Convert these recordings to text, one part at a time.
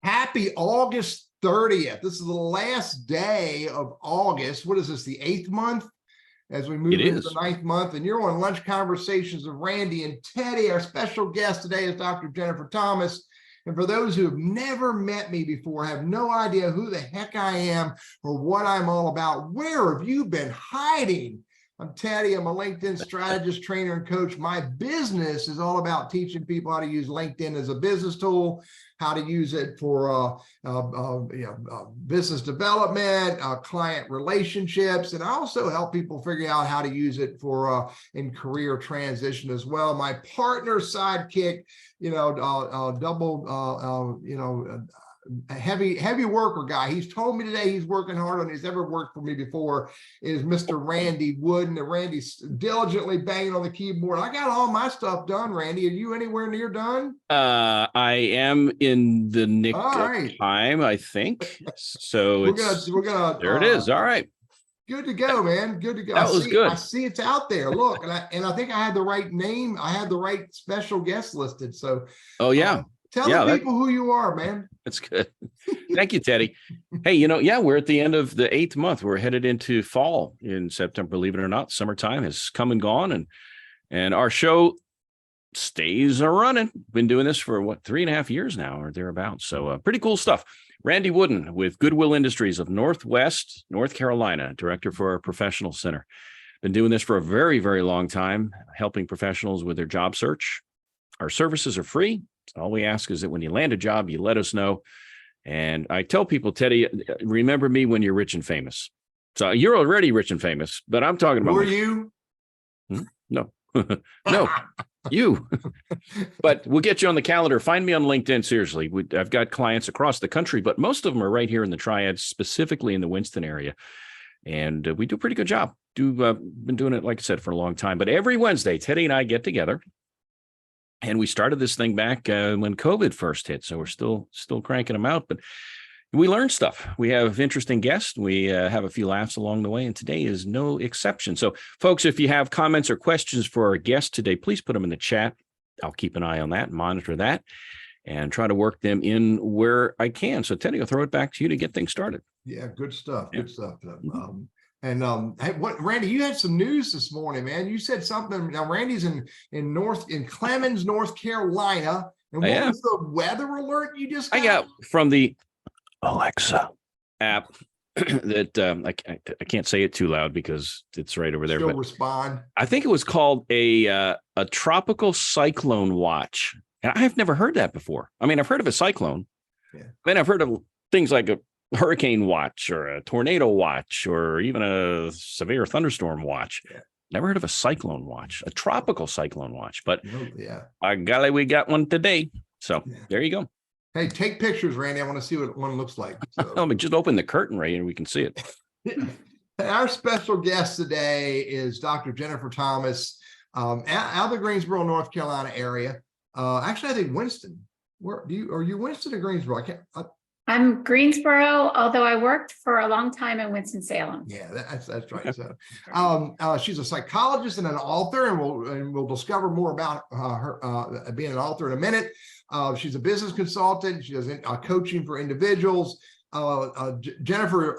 Happy August 30th. This is the last day of August. What is this, the 8th month? As we move into the 9th month, and you're on Lunch Conversations with Randy and Teddy. Our special guest today is Dr. Jennifer Thomas. And for those who have never met me before, have no idea who the heck I am or what I'm all about, where have you been hiding? I'm Teddy. I'm a LinkedIn strategist, trainer, and coach. My business is all about teaching people how to use LinkedIn as a business tool, how to use it for business development, client relationships, and I also help people figure out how to use it for in career transition as well. My partner, sidekick, heavy worker guy. He's told me today he's working harder than he's ever worked for me before, is Mr. Randy Wooden. And Randy's diligently banging on the keyboard. I got all my stuff done, Randy. Are you anywhere near done? I am in the nick of time, I think. So we're gonna there it is. All right. Good to go, man. Good to go. That was good. I see it's out there. Look, and I think I had the right name. I had the right special guest listed. So tell the people who you are, man. That's good. Thank you, Teddy. Hey, we're at the end of the 8th month. We're headed into fall in September. Believe it or not, summertime has come and gone, and our show stays a running. Been doing this for 3.5 years now or thereabouts. So pretty cool stuff. Randy Wooden with Goodwill Industries of Northwest North Carolina, director for our professional center. Been doing this for a very, very long time, helping professionals with their job search. Our services are free. All we ask is that when you land a job, you let us know. And I tell people, Teddy, remember me when you're rich and famous. So you're already rich and famous, but I'm talking about— Who are you? No, no, you. But we'll get you on the calendar. Find me on LinkedIn. Seriously, I've got clients across the country, but most of them are right here in the Triads, specifically in the Winston area. And we do a pretty good job. Been doing it, like I said, for a long time. But every Wednesday, Teddy and I get together. And we started this thing back when COVID first hit. So we're still cranking them out, but we learn stuff. We have interesting guests. We have a few laughs along the way, and today is no exception. So folks, if you have comments or questions for our guest today, please put them in the chat. I'll keep an eye on that, monitor that, and try to work them in where I can. So Teddy, I'll throw it back to you to get things started. Yeah, good stuff. Good stuff. Hey, Randy, you had some news this morning, man. You said something. Now, Randy's in Clemens, North Carolina. And what was the weather alert you just got? I got from the Alexa app that I can't say it too loud because it's right over there. Still respond. I think it was called a tropical cyclone watch. And I've never heard that before. I mean, I've heard of a cyclone. Yeah. Then I've heard of things like a hurricane watch or a tornado watch or even a severe thunderstorm watch. Yeah. Never heard of a cyclone watch, a tropical cyclone watch, but by golly, we got one today. So there you go. Hey, take pictures, Randy. I want to see what one looks like. So. Let me just open the curtain, Ray, and we can see it. Our special guest today is Dr. Jennifer Thomas, out of the Greensboro, North Carolina area. Actually, I think Winston. Are you Winston or Greensboro? I'm Greensboro, although I worked for a long time in Winston-Salem. Yeah, that's right. So, she's a psychologist and an author, and we'll discover more about her being an author in a minute. She's a business consultant. She does coaching for individuals. Jennifer,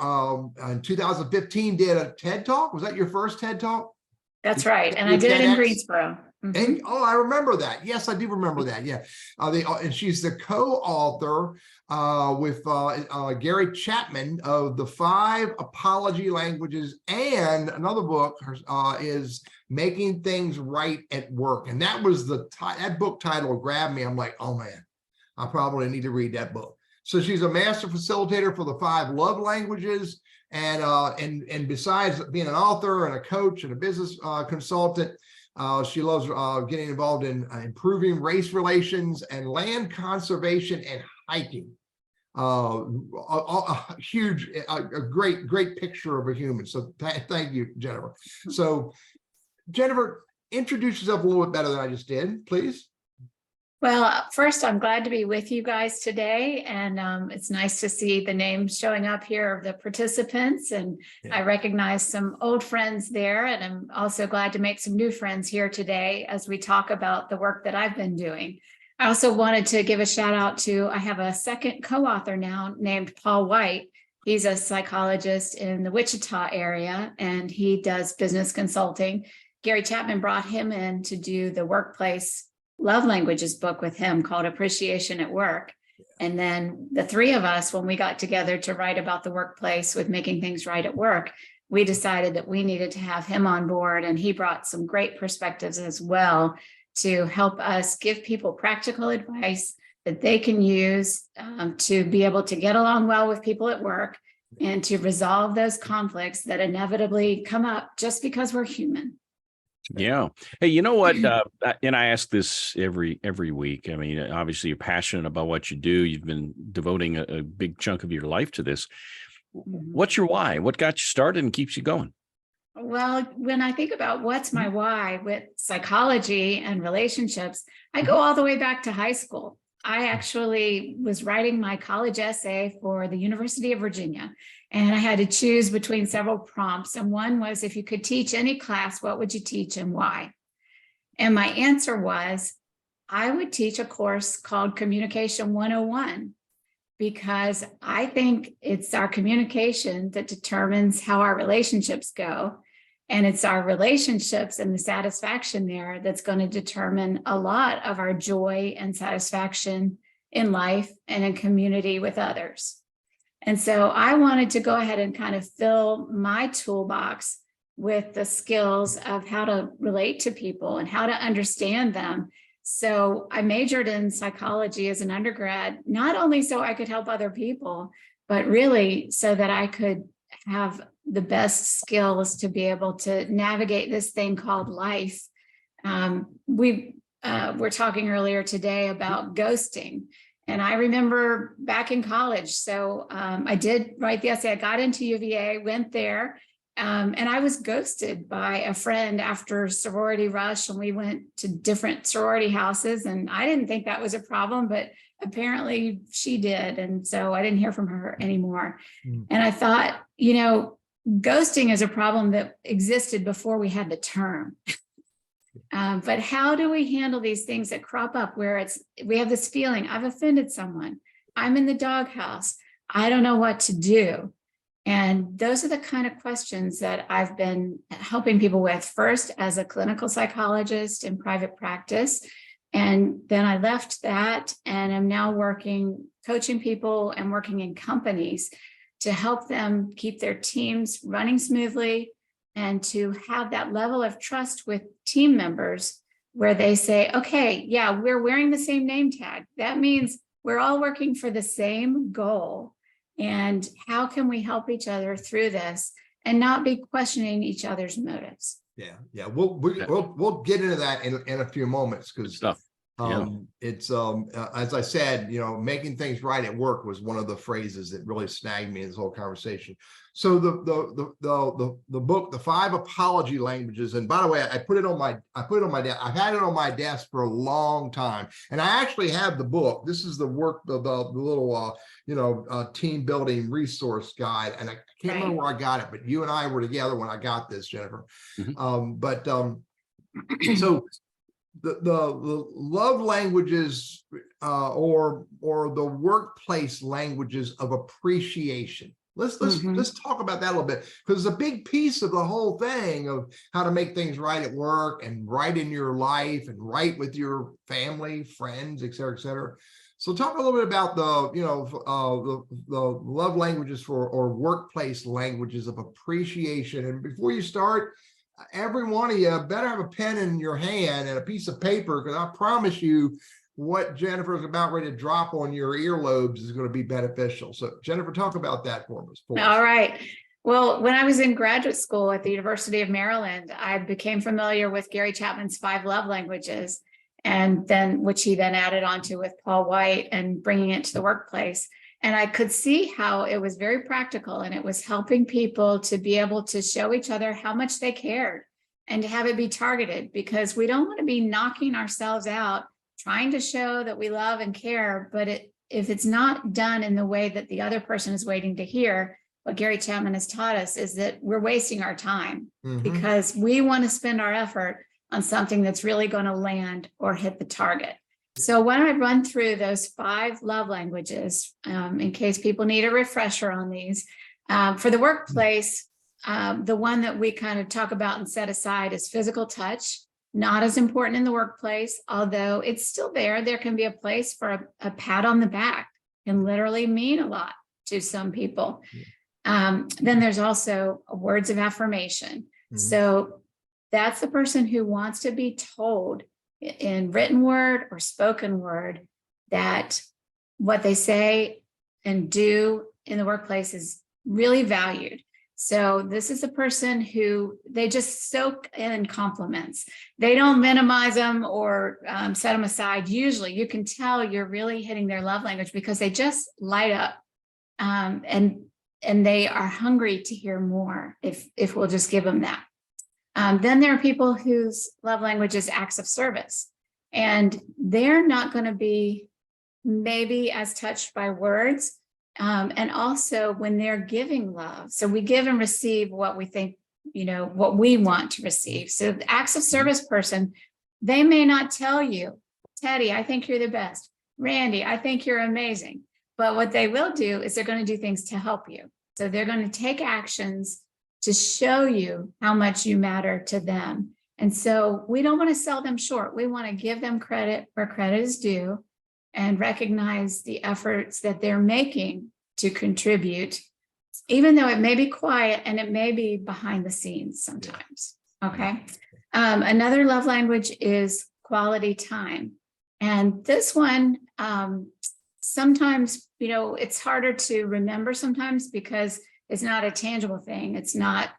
in 2015, did a TED Talk. Was that your first TED Talk? That's right, and I did it in Greensboro. Mm-hmm. And I remember that. Yes, I do remember that. Yeah, and she's the co-author with Gary Chapman of the 5 Apology Languages, and another book is Making Things Right at Work. And that was that book title grabbed me. I'm like, oh man, I probably need to read that book. So she's a master facilitator for the 5 love languages, and besides being an author and a coach and a business consultant. She loves getting involved in improving race relations and land conservation and hiking. A huge, great picture of a human. So thank you, Jennifer. So Jennifer, introduce yourself a little bit better than I just did, please. Well, first, I'm glad to be with you guys today, and it's nice to see the names showing up here of the participants, and I recognize some old friends there, and I'm also glad to make some new friends here today as we talk about the work that I've been doing. I also wanted to give a shout out to, I have a second co-author now named Paul White. He's a psychologist in the Wichita area, and he does business consulting. Gary Chapman brought him in to do the workplace love languages book with him called Appreciation at Work. And then the three of us, when we got together to write about the workplace with making things right at work, we decided that we needed to have him on board, and he brought some great perspectives as well to help us give people practical advice that they can use to be able to get along well with people at work and to resolve those conflicts that inevitably come up just because we're human. Yeah. Hey, you know what? And I ask this every week. I mean, obviously you're passionate about what you do. You've been devoting a big chunk of your life to this. What's your why? What got you started and keeps you going? Well, when I think about what's my why with psychology and relationships, I go all the way back to high school. I actually was writing my college essay for the University of Virginia, and I had to choose between several prompts. And one was, if you could teach any class, what would you teach and why? And my answer was, I would teach a course called Communication 101, because I think it's our communication that determines how our relationships go. And it's our relationships and the satisfaction there that's going to determine a lot of our joy and satisfaction in life and in community with others. And so I wanted to go ahead and kind of fill my toolbox with the skills of how to relate to people and how to understand them. So I majored in psychology as an undergrad, not only so I could help other people, but really so that I could have the best skills to be able to navigate this thing called life. We were talking earlier today about ghosting. And I remember back in college, so I did write the essay. I got into UVA, went there, and I was ghosted by a friend after sorority rush, and we went to different sorority houses, and I didn't think that was a problem, but apparently she did. And so I didn't hear from her anymore. And I thought, ghosting is a problem that existed before we had the term. But how do we handle these things that crop up where we have this feeling, I've offended someone, I'm in the doghouse, I don't know what to do. And those are the kind of questions that I've been helping people with, first as a clinical psychologist in private practice. And then I left that and am now coaching people and working in companies to help them keep their teams running smoothly and to have that level of trust with team members where they say, okay, yeah, we're wearing the same name tag. That means we're all working for the same goal. And how can we help each other through this and not be questioning each other's motives? Yeah. We'll get into that in a few moments, because it's as I said, making things right at work was one of the phrases that really snagged me in this whole conversation. So the book, The 5 Apology Languages, and by the way, I put it on my desk. I've had it on my desk for a long time, and I actually have the book. This is the little team building resource guide, and I can't remember where I got it, but you and I were together when I got this, Jennifer. So the love languages or the workplace languages of appreciation. Let's talk about that a little bit, because it's a big piece of the whole thing of how to make things right at work and right in your life and right with your family, friends, et cetera, et cetera. So talk a little bit about the love languages or workplace languages of appreciation. And before you start, every one of you better have a pen in your hand and a piece of paper, because I promise you what Jennifer is about ready to drop on your earlobes is going to be beneficial. So Jennifer, talk about that for us. All right. Well, when I was in graduate school at the University of Maryland, I became familiar with Gary Chapman's 5 love languages, and then which he then added onto with Paul White and bringing it to the workplace. And I could see how it was very practical, and it was helping people to be able to show each other how much they cared and to have it be targeted, because we don't want to be knocking ourselves out trying to show that we love and care. But if it's not done in the way that the other person is waiting to hear, what Gary Chapman has taught us is that we're wasting our time because we want to spend our effort on something that's really going to land or hit the target. So why don't I run through those 5 love languages in case people need a refresher on these. For the workplace, the one that we kind of talk about and set aside is physical touch. Not as important in the workplace, although it's still there. There can be a place for a pat on the back, can literally mean a lot to some people. Then there's also words of affirmation. So that's the person who wants to be told in written word or spoken word that what they say and do in the workplace is really valued. So this is a person who they just soak in compliments. They don't minimize them or set them aside. Usually you can tell you're really hitting their love language because they just light up and they are hungry to hear more if we'll just give them that. Then there are people whose love language is acts of service, and they're not going to be maybe as touched by words. And also when they're giving love. So we give and receive what we think, what we want to receive. So the acts of service person, they may not tell you, Teddy, I think you're the best. Randy, I think you're amazing. But what they will do is they're going to do things to help you. So they're going to take actions to show you how much you matter to them. And so we don't want to sell them short. We want to give them credit where credit is due and recognize the efforts that they're making to contribute, even though it may be quiet and it may be behind the scenes sometimes. Okay. Another love language is quality time. And this one, sometimes, it's harder to remember sometimes because it's not a tangible thing. It's not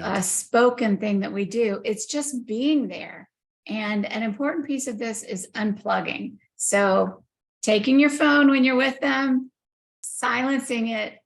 a spoken thing that we do. It's just being there. And an important piece of this is unplugging. So taking your phone when you're with them, silencing it,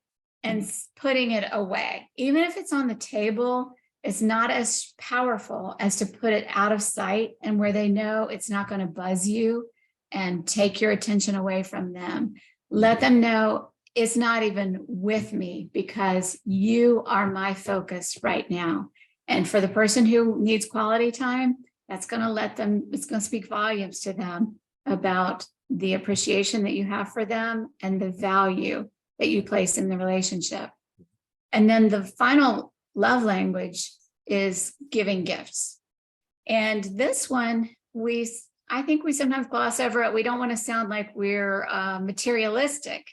and putting it away. Even if it's on the table, it's not as powerful as to put it out of sight and where they know it's not going to buzz you and take your attention away from them. Let them know it's not even with me because you are my focus right now. And for the person who needs quality time, that's going to it's going to speak volumes to them about the appreciation that you have for them and the value that you place in the relationship. And then the final love language is giving gifts. And this one, I think we sometimes gloss over it. We don't want to sound like we're materialistic,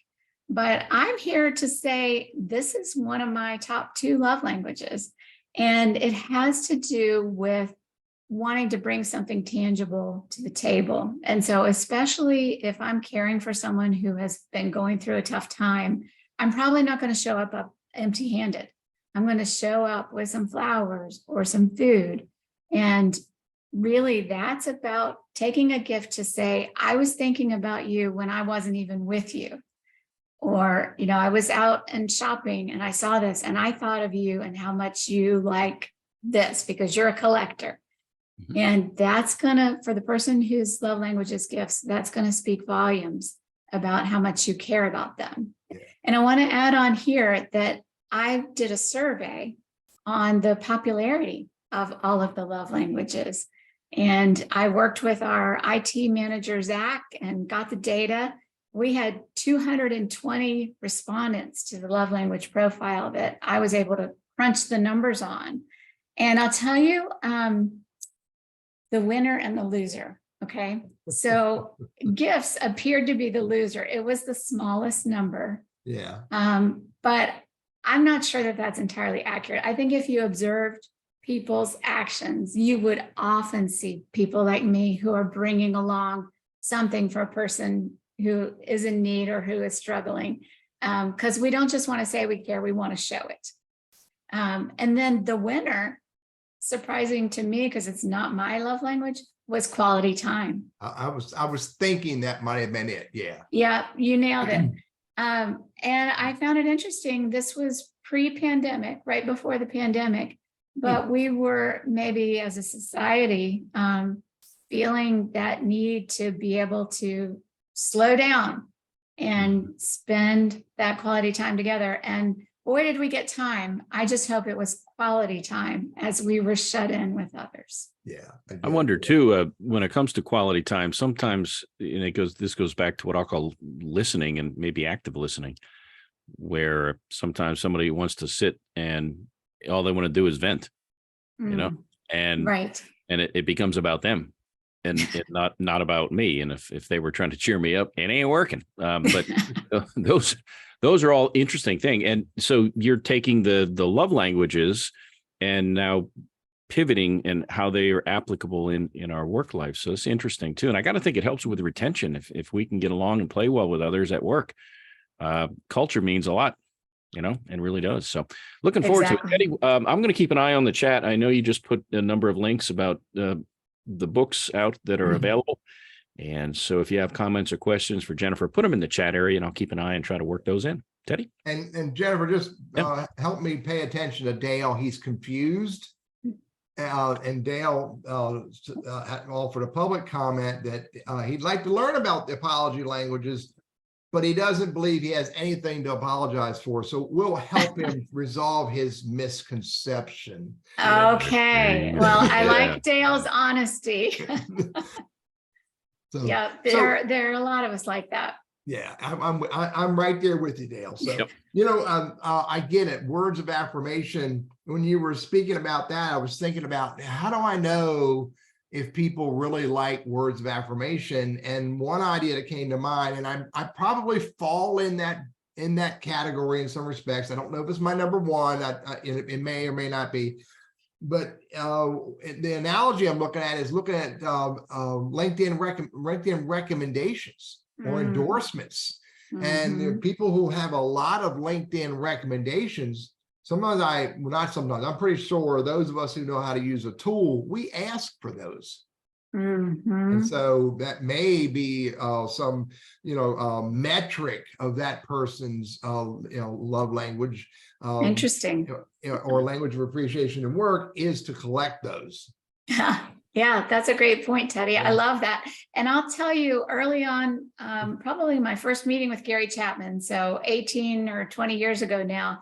but I'm here to say this is one of my top 2 love languages. And it has to do with wanting to bring something tangible to the table. And so especially if I'm caring for someone who has been going through a tough time, I'm probably not going to show up empty-handed. I'm going to show up with some flowers or some food. And really that's about taking a gift to say, I was thinking about you when I wasn't even with you. Or, I was out and shopping and I saw this and I thought of you and how much you like this because you're a collector. And that's for the person whose love language is gifts, that's going to speak volumes about how much you care about them. And I want to add on here that I did a survey on the popularity of all of the love languages. And I worked with our IT manager, Zach, and got the data. We had 220 respondents to the love language profile that I was able to crunch the numbers on. And I'll tell you, the winner and the loser. Okay. So gifts appeared to be the loser. It was the smallest number. Yeah. But I'm not sure that that's entirely accurate. I think if you observed people's actions, you would often see people like me who are bringing along something for a person who is in need or who is struggling. Because we don't just want to say we care, we want to show it. And then the winner, surprising to me because it's not my love language, was quality time. I was thinking that might have been it. Yeah. Yeah, you nailed it. And I found it interesting. This was pre-pandemic, right before the pandemic, but we were maybe as a society feeling that need to be able to slow down and spend that quality time together. And boy, did we get time. I just hope it was quality time as we were shut in with others. Yeah. I wonder too, when it comes to quality time, sometimes, and this goes back to what I'll call listening and maybe active listening, where sometimes somebody wants to sit and all they want to do is vent, and right. And it becomes about them and not about me. And if they were trying to cheer me up, it ain't working. But those are all interesting thing. And so you're taking the love languages and now pivoting and how they are applicable in our work life. So it's interesting too. And I got to think it helps with retention. If we can get along and play well with others at work, culture means a lot, and really does. So looking forward to it. Teddy, I'm going to keep an eye on the chat. I know you just put a number of links about the books out that are available. And so if you have comments or questions for Jennifer, put them in the chat area and I'll keep an eye and try to work those in. Teddy? And Jennifer, just help me pay attention to Dale. He's confused. And Dale offered a public comment that he'd like to learn about the apology languages, but he doesn't believe he has anything to apologize for. So we'll help him resolve his misconception. Okay. Well, I like Dale's honesty. There are a lot of us like that. Yeah, I'm right there with you, Dale. So, I get it. Words of affirmation. When you were speaking about that, I was thinking about how do I know if people really like words of affirmation? And one idea that came to mind, and I probably fall in that category in some respects. I don't know if it's my number one. It may or may not be. But the analogy I'm looking at is looking at LinkedIn recommendations or endorsements. And people who have a lot of LinkedIn recommendations, I'm pretty sure those of us who know how to use a tool, we ask for those. And so that may be some, metric of that person's, love language. Interesting. Or language of appreciation in work is to collect those. Yeah, that's a great point, Teddy. Yeah. I love that. And I'll tell you early on, probably my first meeting with Gary Chapman, so 18 or 20 years ago now,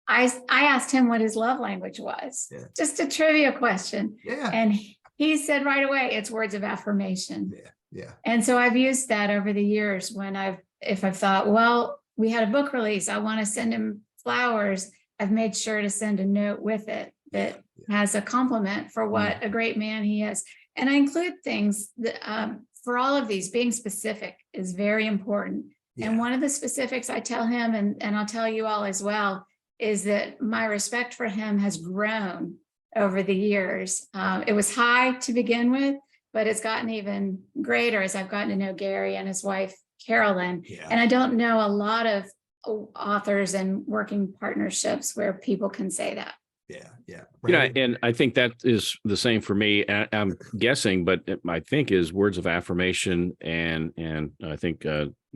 I asked him what his love language was. Yeah. Just a trivia question. Yeah. And he said right away, it's words of affirmation. Yeah. And so I've used that over the years when if I've thought, well, we had a book release, I want to send him flowers. I've made sure to send a note with it that has a compliment for what a great man he is. And I include things that for all of these, being specific is very important. Yeah. And one of the specifics I tell him, and I'll tell you all as well, is that my respect for him has grown over the years. It was high to begin with, but it's gotten even greater as I've gotten to know Gary and his wife, Carolyn. Yeah. And I don't know a lot of authors and working partnerships where people can say that. Yeah. And I think that is the same for me. I'm guessing, but I think is words of affirmation and I think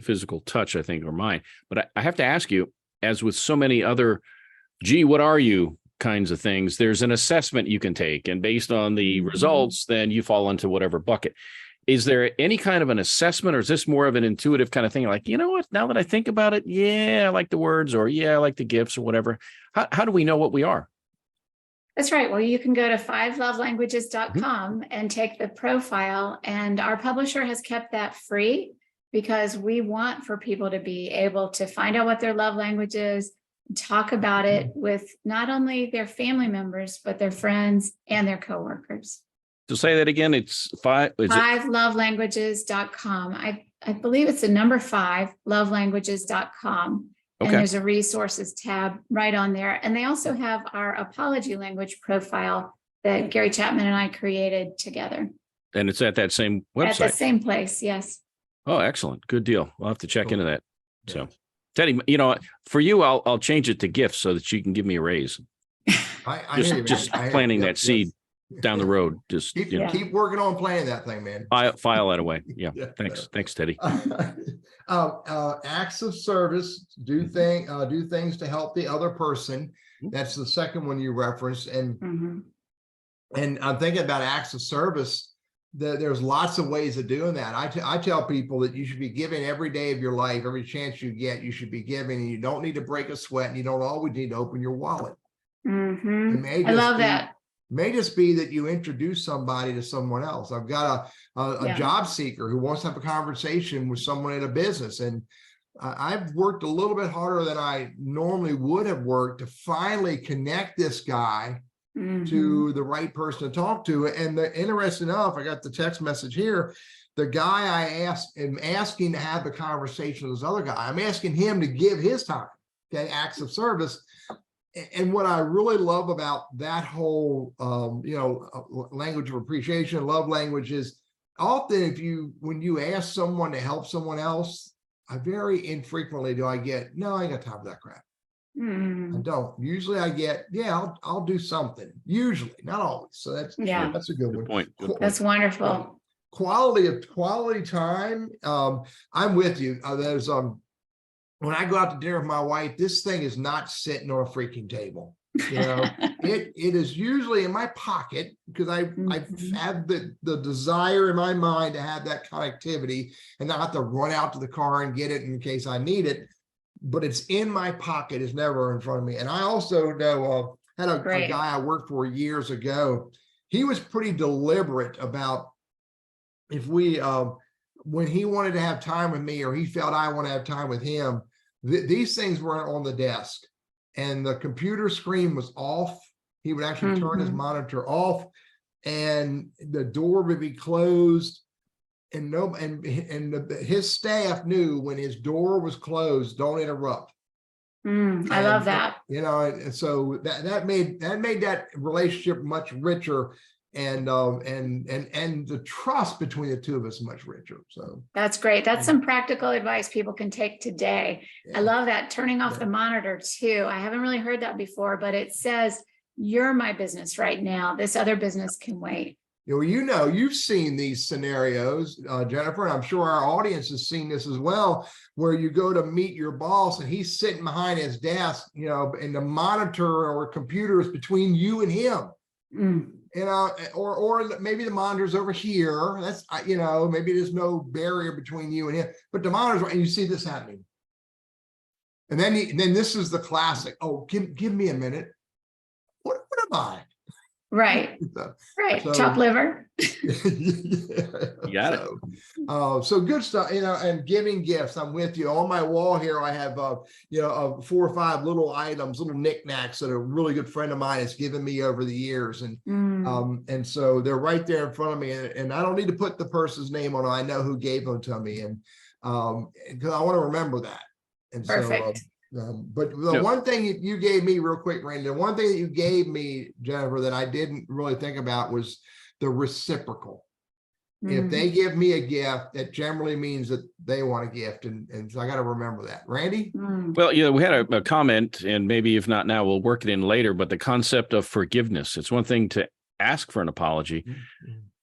physical touch, I think, are mine. But I have to ask you, as with so many other, what are you kinds of things, there's an assessment you can take. And based on the results, then you fall into whatever bucket. Is there any kind of an assessment, or is this more of an intuitive kind of thing? Like, you know what, now that I think about it, I like the words, or I like the gifts or whatever. How do we know what we are? That's right. Well, you can go to 5lovelanguages.com and take the profile, and our publisher has kept that free because we want for people to be able to find out what their love language is, talk about it with not only their family members, but their friends and their coworkers. To say that again, it's 5lovelanguages.com. I believe it's the number 5lovelanguages.com. And there's a resources tab right on there. And they also have our apology language profile that Gary Chapman and I created together. And it's at that same website? At the same place, yes. Oh, excellent. Good deal. I'll have to check into that. Yeah. So, Teddy, for you, I'll change it to gifts so that you can give me a raise. Just planting that seed down the road. Just keep working on planting that thing, man. File that away. Yeah. Thanks, Teddy. Acts of service, do things to help the other person. That's the second one you referenced. And I'm thinking about acts of service. there's lots of ways of doing that. I tell people that you should be giving every day of your life, every chance you get, you should be giving, and you don't need to break a sweat, and you don't always need to open your wallet. I love that. May just be that you introduce somebody to someone else. I've got a job seeker who wants to have a conversation with someone in a business, and I've worked a little bit harder than I normally would have worked to finally connect this guy to the right person to talk to. And interesting enough, I got the text message here. The guy am asking to have the conversation with this other guy. I'm asking him to give his time, okay, acts of service. And what I really love about that whole, language of appreciation, love language is often when you ask someone to help someone else, I very infrequently do I get, no, I ain't got time for that crap. I don't. Usually I get, I'll do something. Usually, not always. So that's a good one. Point. Good point. That's wonderful. Quality time. I'm with you. There's when I go out to dinner with my wife, this thing is not sitting on a freaking table. It is usually in my pocket because I have the desire in my mind to have that connectivity and not have to run out to the car and get it in case I need it. But it's in my pocket, it's never in front of me. And I also know had a guy I worked for years ago. He was pretty deliberate about if we when he wanted to have time with me or he felt I want to have time with him, these things weren't on the desk and the computer screen was off. He would actually turn his monitor off and the door would be closed. And his staff knew when his door was closed, don't interrupt. I love that. And so that made that relationship much richer, and the trust between the two of us much richer. So that's great. That's some practical advice people can take today. I love that. Turning off the monitor too. I haven't really heard that before, but it says you're my business right now. This other business can wait. You've seen these scenarios, Jennifer, and I'm sure our audience has seen this as well, where you go to meet your boss and he's sitting behind his desk, and the monitor or computer is between you and him. Or maybe the monitor's over here. That's, maybe there's no barrier between you and him, but the monitor's right, and you see this happening. And then this is the classic. Oh, give me a minute. What am I? Right. So, chopped liver. You got it. So good stuff, and giving gifts. I'm with you. On my wall here, I have 4 or 5 little items, little knickknacks that a really good friend of mine has given me over the years. And so they're right there in front of me. And I don't need to put the person's name on it. I know who gave them to me. And because I want to remember that. And perfect. But the one thing you gave me real quick, Randy, the one thing that you gave me, Jennifer, that I didn't really think about was the reciprocal. If they give me a gift, that generally means that they want a gift. And so I got to remember that. Randy? Well, we had a comment, and maybe if not now, we'll work it in later, but the concept of forgiveness. It's one thing to ask for an apology,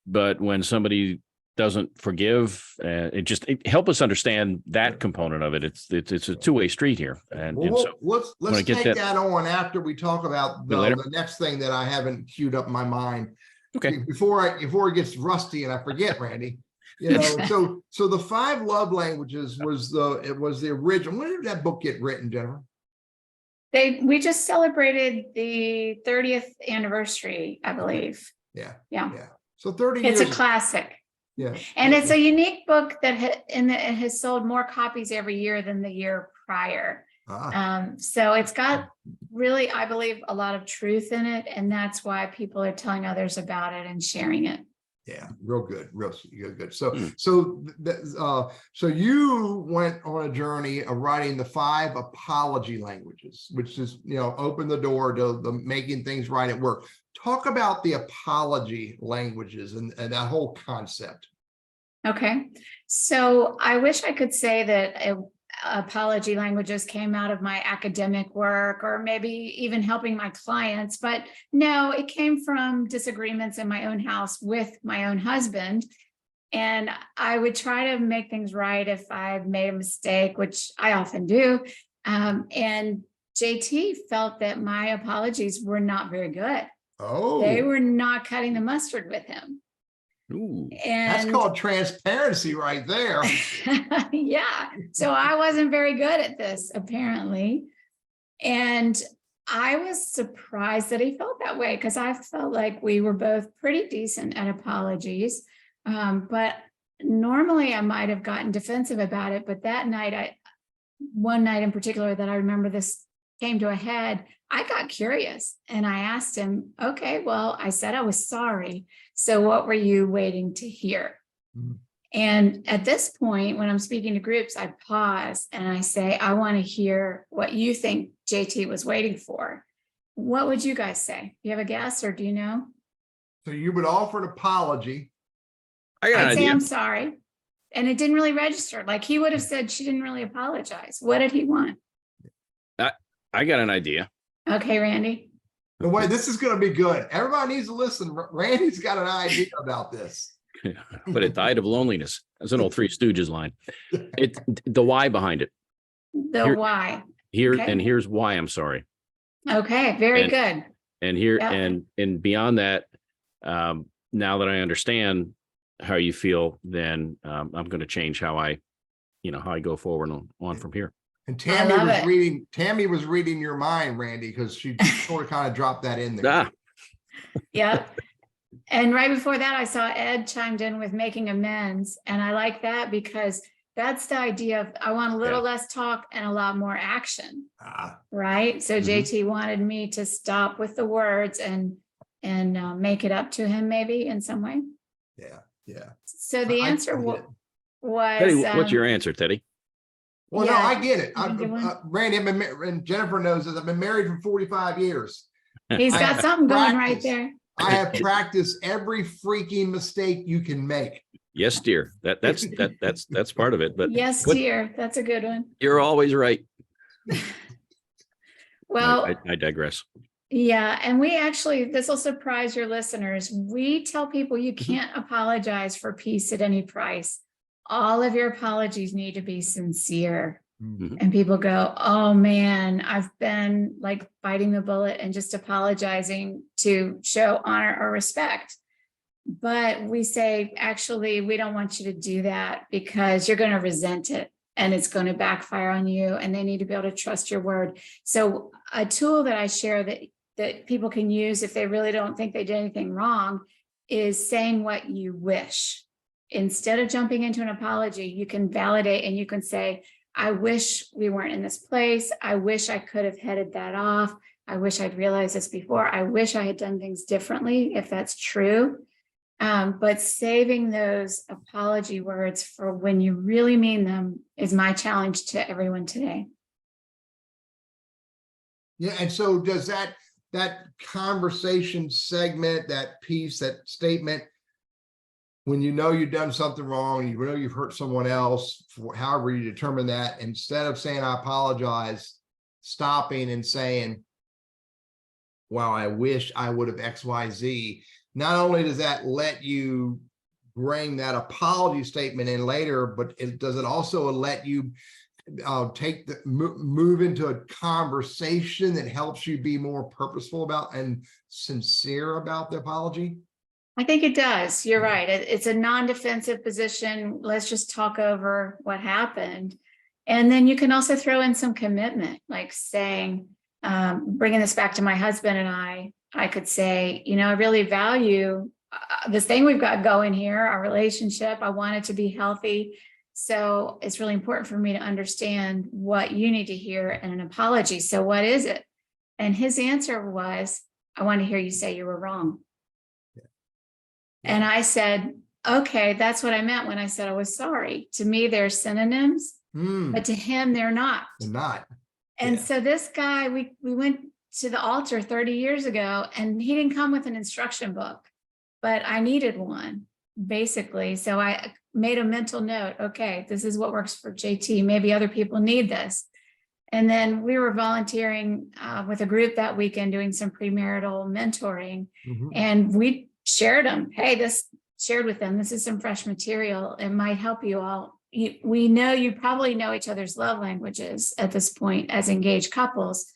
but when somebody doesn't forgive, it help us understand that component of it. It's a two-way street here. And so let's take that on after we talk about the next thing that I haven't queued up in my mind. Okay. Before it gets rusty and I forget, Randy. So the 5 love languages was the original. When did that book get written, Jennifer? We just celebrated the 30th anniversary, I believe. Yeah. So 30 years. It's a classic. Yeah. And it's a unique book that it has sold more copies every year than the year prior. So it's got really, I believe, a lot of truth in it. And that's why people are telling others about it and sharing it. Yeah, real good. So you went on a journey of writing the 5 apology languages, which is, open the door to the making things right at work. Talk about the apology languages and that whole concept. Okay. So I wish I could say that apology languages came out of my academic work or maybe even helping my clients, but no, it came from disagreements in my own house with my own husband. And I would try to make things right if I've made a mistake, which I often do. And JT felt that my apologies were not very good. Oh, they were not cutting the mustard with him. Ooh. That's And called transparency right there. yeah, so I wasn't very good at this, apparently. And I was surprised that he felt that way, because I felt like we were both pretty decent at apologies. But normally I might have gotten defensive about it. But that night, one night in particular that I remember this came to a head, I got curious and I asked him, okay, well, I said I was sorry. So what were you waiting to hear? Mm-hmm. And at this point, when I'm speaking to groups, I pause and I say, I want to hear what you think JT was waiting for. What would you guys say? Do you have a guess, or do you know? So you would offer an apology. I'd say I'm sorry. And it didn't really register. Like, he would have said she didn't really apologize. What did he want? I got an idea. Okay, Randy. The way this is going to be good. Everybody needs to listen. Randy's got an idea about this. But it died of loneliness. That's an old Three Stooges line. The why behind it. Why. Here, okay. And here's why I'm sorry. Okay, very good. And here, yep. and beyond that, now that I understand how you feel, then I'm going to change how I go forward on from here. And Tammy was reading your mind, Randy, because she sort of kind of dropped that in there. Yeah. And right before that, I saw Ed chimed in with making amends. And I like that, because that's the idea of, I want a little less talk and a lot more action. Right. So JT wanted me to stop with the words and make it up to him, maybe in some way. Yeah. Yeah. So the answer was, Teddy, what's your answer, Teddy? Well, no, I get it. Randy, and Jennifer knows this. I've been married for 45 years. He's got something going right there. I have practiced every freaking mistake you can make. Yes, dear. That's part of it. But yes, dear. That's a good one. You're always right. Well, I digress. Yeah. And we actually, this will surprise your listeners. We tell people you can't apologize for peace at any price. All of your apologies need to be sincere. Mm-hmm. And people go, oh man, I've been like biting the bullet and just apologizing to show honor or respect. But we say, actually, we don't want you to do that, because you're going to resent it and it's going to backfire on you, and they need to be able to trust your word. So a tool that I share that people can use if they really don't think they did anything wrong is saying what you wish. Instead of jumping into an apology, you can validate and you can say, I wish we weren't in this place. I wish I could have headed that off. I wish I'd realized this before. I wish I had done things differently, if that's true. But saving those apology words for when you really mean them is my challenge to everyone today. Yeah. And so does that conversation segment, that piece, that statement, when you know you've done something wrong, you know you've hurt someone else, for however you determine that, instead of saying, I apologize, stopping and saying, well, I wish I would have X, Y, Z. Not only does that let you bring that apology statement in later, but does it also let you move into a conversation that helps you be more purposeful about and sincere about the apology? I think it does. You're right. It's a non-defensive position. Let's just talk over what happened. And then you can also throw in some commitment, like saying, bringing this back to my husband and I could say, I really value this thing we've got going here, our relationship. I want it to be healthy. So it's really important for me to understand what you need to hear in an apology. So what is it? And his answer was, I want to hear you say you were wrong. And I said, okay, that's what I meant when I said I was sorry. To me, they're synonyms, but to him, they're not. They're not. And so this guy, we went to the altar 30 years ago, and he didn't come with an instruction book, but I needed one, basically. So I made a mental note. Okay, this is what works for JT. Maybe other people need this. And then we were volunteering with a group that weekend doing some premarital mentoring, and we shared them. Hey, shared with them. This is some fresh material. It might help you all. We know you probably know each other's love languages at this point as engaged couples,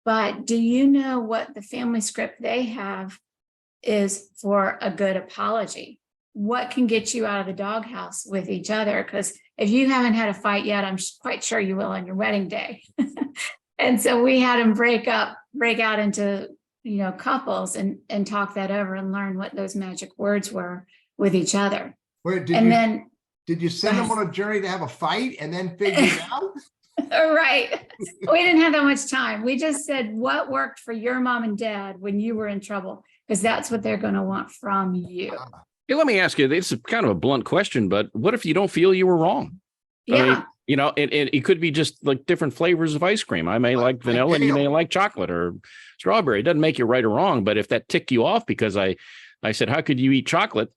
but do you know what the family script they have is for a good apology? what can get you out of the doghouse with each other. Because if you haven't had a fight yet, I'm quite sure you will on your wedding day. And so we had them break out into, couples and talk that over and learn what those magic words were with each other. Wait, did you send them on a journey to have a fight and then figure it out? Right. We didn't have that much time. We just said what worked for your mom and dad when you were in trouble, because that's what they're going to want from you. Hey, let me ask you, it's kind of a blunt question, but what if you don't feel you were wrong? Yeah. I mean, it could be just like different flavors of ice cream. I may like vanilla and you may like chocolate or strawberry. It doesn't make you right or wrong. But if that ticked you off because I said, how could you eat chocolate?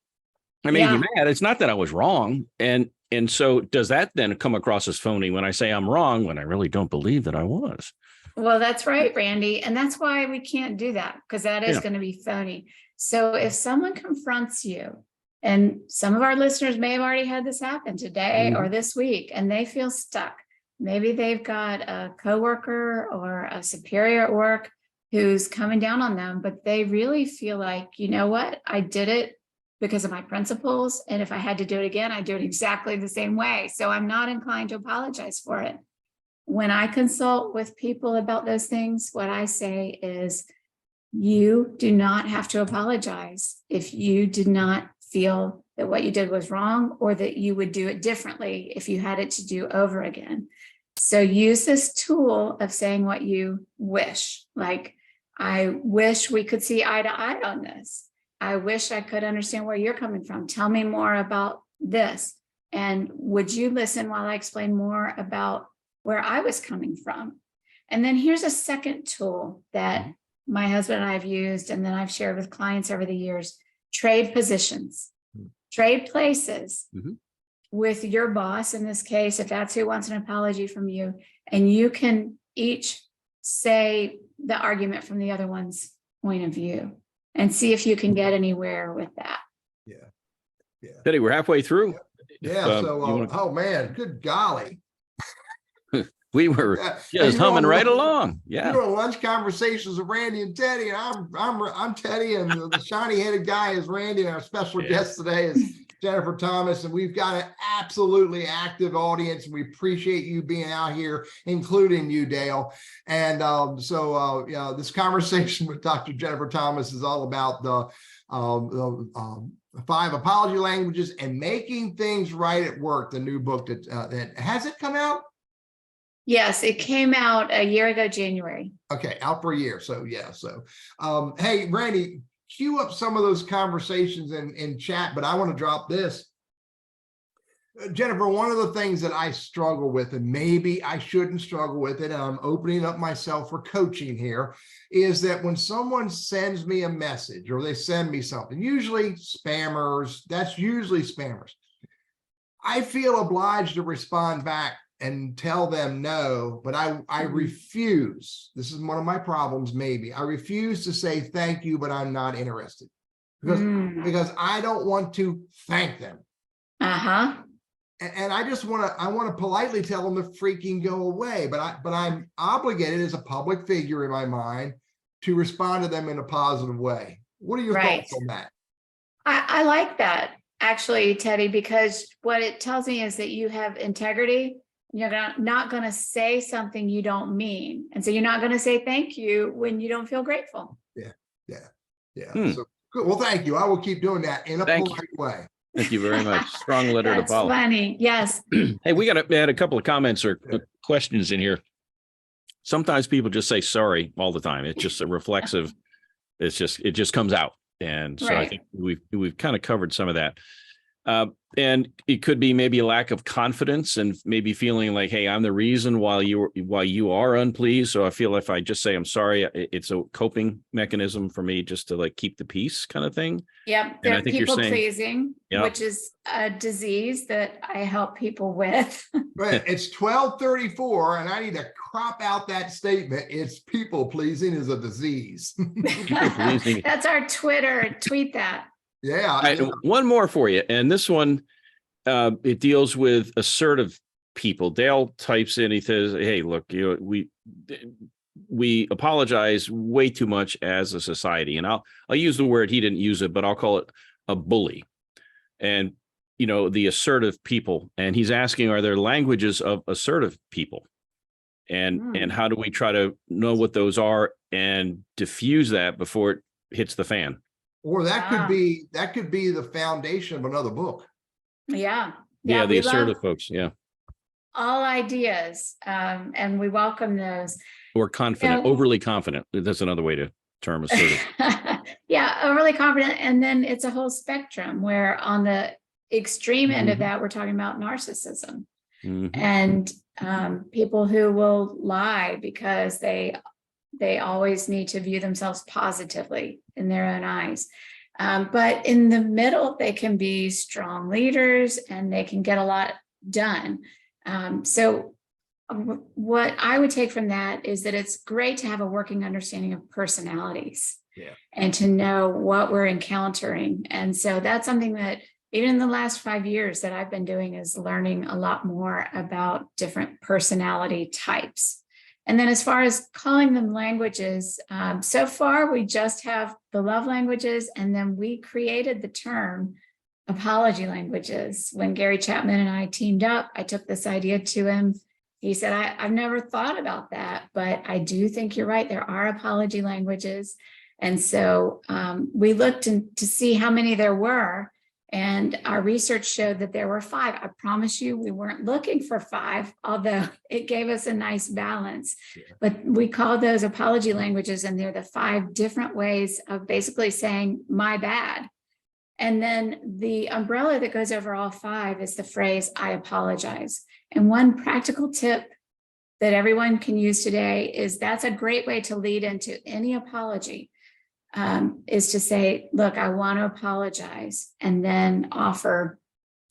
I made you mad. It's not that I was wrong. And so does that then come across as phony when I say I'm wrong, when I really don't believe that I was? Well, that's right, Randy. And that's why we can't do that, because that is going to be phony. So if someone confronts you, and some of our listeners may have already had this happen today or this week, and they feel stuck. Maybe they've got a coworker or a superior at work who's coming down on them, but they really feel like, you know what, I did it because of my principles. And if I had to do it again, I'd do it exactly the same way. So I'm not inclined to apologize for it. When I consult with people about those things, what I say is, you do not have to apologize if you did not feel that what you did was wrong, or that you would do it differently if you had it to do over again. So use this tool of saying what you wish. Like, I wish we could see eye to eye on this. I wish I could understand where you're coming from. Tell me more about this. And would you listen while I explain more about where I was coming from? And then here's a second tool that my husband and I have used, and then I've shared with clients over the years. Trade positions, trade places with your boss, in this case, if that's who wants an apology from you, and you can each say the argument from the other one's point of view and see if you can get anywhere with that. Yeah. Teddy, we're halfway through. Oh man, good golly. We were just humming right along. Yeah. You're on Lunch Conversations with Randy and Teddy, and I'm Teddy, and the shiny-headed guy is Randy, and our special guest today is Jennifer Thomas, and we've got an absolutely active audience, and we appreciate you being out here, including you, Dale. And this conversation with Dr. Jennifer Thomas is all about the 5 apology languages and making things right at work. The new book that has it come out? Yes, it came out a year ago, January. Okay, out for a year. So hey, Randy, cue up some of those conversations in chat, but I want to drop this. Jennifer, one of the things that I struggle with, and maybe I shouldn't struggle with it, and I'm opening up myself for coaching here, is that when someone sends me a message or they send me something, usually spammers, that's usually spammers, I feel obliged to respond back and tell them no, but I refuse. This is one of my problems, maybe. I refuse to say thank you, but I'm not interested because I don't want to thank them. And I just want to politely tell them to freaking go away, but I'm obligated as a public figure in my mind to respond to them in a positive way. What are your thoughts on that? I like that, actually, Teddy, because what it tells me is that you have integrity. You're not going to say something you don't mean. And so you're not going to say thank you when you don't feel grateful. Yeah. So, good. Well, thank you. I will keep doing that in a polite way. Thank you very much. Strong letter to follow. That's funny. Yes. Hey, we had a couple of comments or questions in here. Sometimes people just say sorry all the time. It's just a reflexive. It just comes out. And so I think we've kind of covered some of that. And it could be maybe a lack of confidence and maybe feeling like, hey, I'm the reason why you are unpleased. So I feel if I just say I'm sorry, it's a coping mechanism for me just to like keep the peace kind of thing. Yep. They're people pleasing, which is a disease that I help people with. Right. It's 12:34 and I need to crop out that statement. It's people pleasing is a disease. That's our Twitter. Tweet that. Yeah. Right, one more for you. And this one, it deals with assertive people. Dale types in, he says, hey, look, we apologize way too much as a society. And I'll use the word, he didn't use it, but I'll call it a bully. and, you know, the assertive people. And he's asking, are there languages of assertive people? And how do we try to know what those are and diffuse that before it hits the fan? Or that could be the foundation of another book. Yeah. Yeah, the assertive folks. Yeah. All ideas. And we welcome those. Or confident, overly confident. That's another way to term assertive. Yeah, overly confident. And then it's a whole spectrum where on the extreme end of that, we're talking about narcissism and people who will lie because they always need to view themselves positively in their own eyes. But in the middle, they can be strong leaders and they can get a lot done. So what I would take from that is that it's great to have a working understanding of personalities and to know what we're encountering. And so that's something that even in the last 5 years that I've been doing is learning a lot more about different personality types. And then as far as calling them languages, so far we just have the love languages, and then we created the term apology languages. When Gary Chapman and I teamed up, I took this idea to him. He said, I've never thought about that, but I do think you're right. There are apology languages. And so we looked to see how many there were. And our research showed that there were 5. I promise you, we weren't looking for 5, although it gave us a nice balance. But we call those apology languages, and they're the 5 different ways of basically saying my bad. And then the umbrella that goes over all 5 is the phrase, I apologize. And one practical tip that everyone can use today is that's a great way to lead into any apology. Is to say, look, I want to apologize, and then offer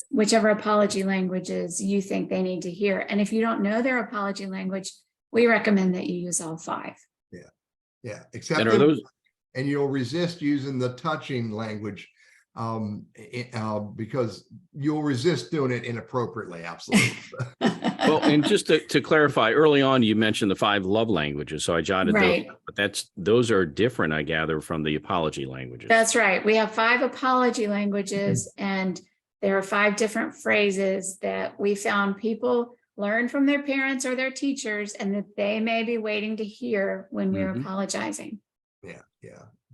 whichever apology languages you think they need to hear. And if you don't know their apology language, we recommend that you use all 5. Yeah. Except and you'll resist using the touching language because you'll resist doing it inappropriately. Absolutely. Well, and just to clarify, early on, you mentioned the 5 love languages. So I jotted those, but those are different, I gather, from the apology languages. That's right. We have 5 apology languages, and there are 5 different phrases that we found people learn from their parents or their teachers, and that they may be waiting to hear when we're apologizing. Yeah.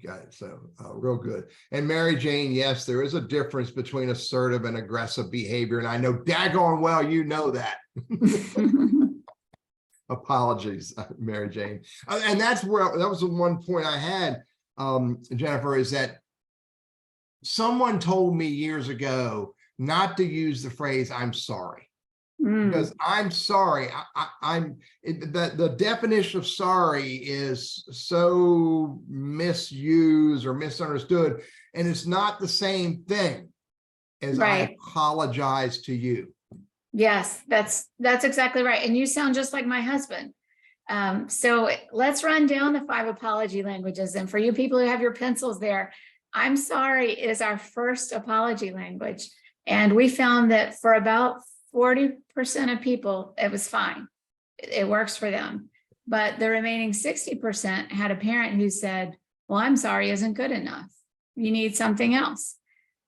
Got it. So real good. And Mary Jane, yes, there is a difference between assertive and aggressive behavior. And I know daggone well, you know that. Apologies, Mary Jane. And that was the one point I had, Jennifer, is that someone told me years ago not to use the phrase, I'm sorry. Because I'm sorry, the definition of sorry is so misused or misunderstood, and it's not the same thing as I apologize to you. Yes, that's exactly right. And you sound just like my husband. So let's run down the 5 apology languages. And for you people who have your pencils there, I'm sorry is our first apology language. And we found that for about 40% of people, it was fine. It works for them. But the remaining 60% had a parent who said, well, I'm sorry isn't good enough. You need something else.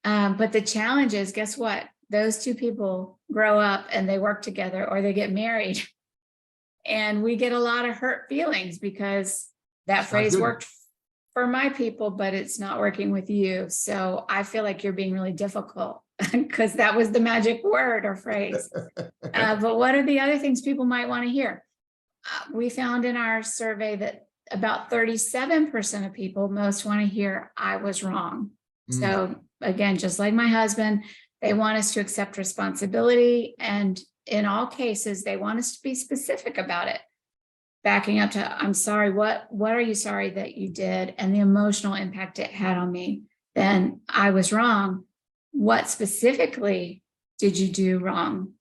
But the challenge is, guess what? Those 2 people grow up and they work together, or they get married. And we get a lot of hurt feelings because that phrase worked for my people, but it's not working with you. So I feel like you're being really difficult because that was the magic word or phrase. But what are the other things people might want to hear? We found in our survey that about 37% of people most want to hear, I was wrong. So again, just like my husband, they want us to accept responsibility. And in all cases, they want us to be specific about it. Backing up to, I'm sorry, what are you sorry that you did? And the emotional impact it had on me. Then I was wrong. What specifically did you do wrong?